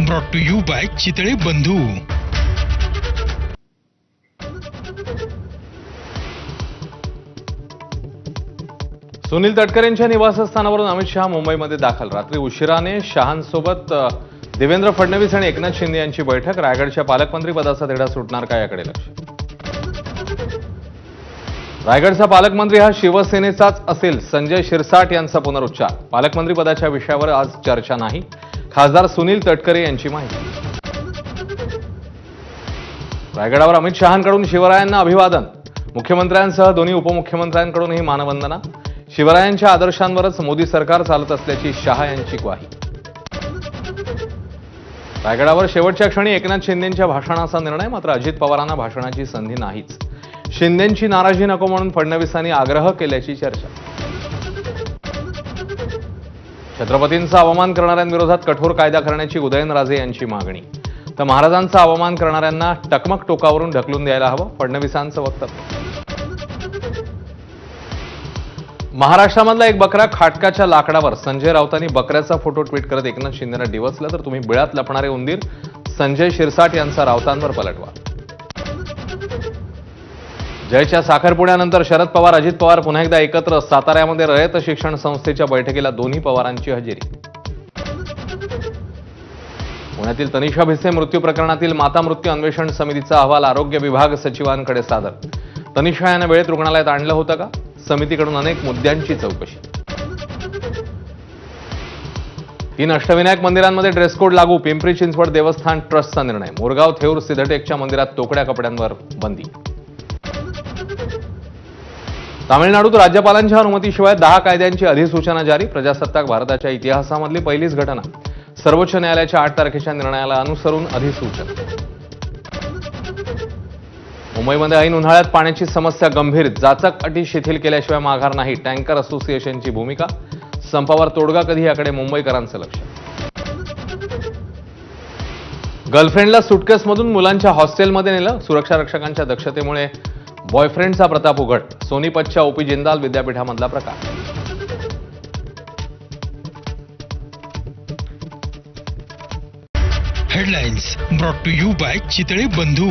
Brought to you by Chitale Bandhu. Sunil तटकरेंच्या निवासस्थानावरून Amit Shah मुंबईमध्ये दाखल। रात्री उशिराने शहांसोबत देवेंद्र फडणवीस आणि एकनाथ शिंदे यांची बैठक। रायगडच्या पालकमंत्री पदाचा तिढा सुटणार का याकडे लक्ष। रायगडचा पालकमंत्री हा शिवसेनेचाच असेल, संजय शिरसाट यांचा पुनरुच्चार। पालकमंत्री पदाच्या विषयावर आज चर्चा नाही, खासदार सुनील तटकरे यांची माहिती। रायगडावर अमित शहांकडून शिवरायांना अभिवादन। मुख्यमंत्र्यांसह दोन्ही उपमुख्यमंत्र्यांकडूनही मानवंदना। शिवरायांच्या आदर्शांवरच मोदी सरकार चालत असल्याची शहा यांची ग्वाही। रायगडावर शेवटच्या क्षणी एकनाथ शिंदेंच्या भाषणाचा निर्णय, मात्र अजित पवारांना भाषणाची संधी नाहीच। शिंदेंची नाराजी नको म्हणून फडणवीसांनी आग्रह केल्याची चर्चा। छत्रपतींचा अवमान करणाऱ्यांविरोधात कठोर कायदा करण्याची उदयनराजे यांची मागणी। तर महाराजांचा अवमान करणाऱ्यांना टकमक टोकावरून ढकलून द्यायला हवं, फडणवीसांचं वक्तव्य। महाराष्ट्रामधला एक बकरा खाटकाच्या लाकडावर। संजय राऊतांनी बकऱ्याचा फोटो ट्विट करत एकनाथ शिंदेंना डिवचलं, तर तुम्ही बिळात लपणारे उंदीर, संजय शिरसाट यांचा राऊतांवर पलटवा। जयच्या साखरपुड्यानंतर शरद पवार अजित पवार पुन्हा एकदा एकत्र। साताऱ्यामध्ये रयत शिक्षण संस्थेच्या बैठकीला दोन्ही पवारांची हजेरी। पुण्यातील तनिषा भिसे मृत्यू प्रकरणातील माता मृत्यू अन्वेषण समितीचा अहवाल आरोग्य विभाग सचिवांकडे सादर। तनिषा यांना वेळेत रुग्णालयात आणलं होतं का? समितीकडून अनेक मुद्द्यांची चौकशी। 3 अष्टविनायक मंदिरांमध्ये ड्रेस कोड लागू। पिंपरी चिंचवड देवस्थान ट्रस्टचा निर्णय। मोरगाव थेऊर सिद्धटेकच्या मंदिरात तोकड्या कपड्यांवर बंदी। तामिळनाडूत राज्यपालांच्या अनुमतीशिवाय 10 कायद्यांची अधिसूचना जारी। प्रजासत्ताक भारताच्या इतिहासामधली पहिलीच घटना। सर्वोच्च न्यायालयाच्या 8 तारखेच्या निर्णयाला अनुसरून अधिसूचना। मुंबईमध्ये ऐन उन्हाळ्यात पाण्याची समस्या गंभीर। जाचक अटी शिथिल केल्याशिवाय माघार नाही, टँकर असोसिएशनची भूमिका। संपावर तोडगा कधी याकडे मुंबईकरांचं लक्ष। गर्लफ्रेंडला सुटकेसमधून मुलांच्या हॉस्टेलमध्ये नेलं। सुरक्षा रक्षकांच्या दक्षतेमुळे बॉयफ्रेंडचा प्रताप उघड। सोनीपतच्या ओपी जिंदाल विद्यापीठामधला प्रकार। Headlines brought to you by Chitale बंधू।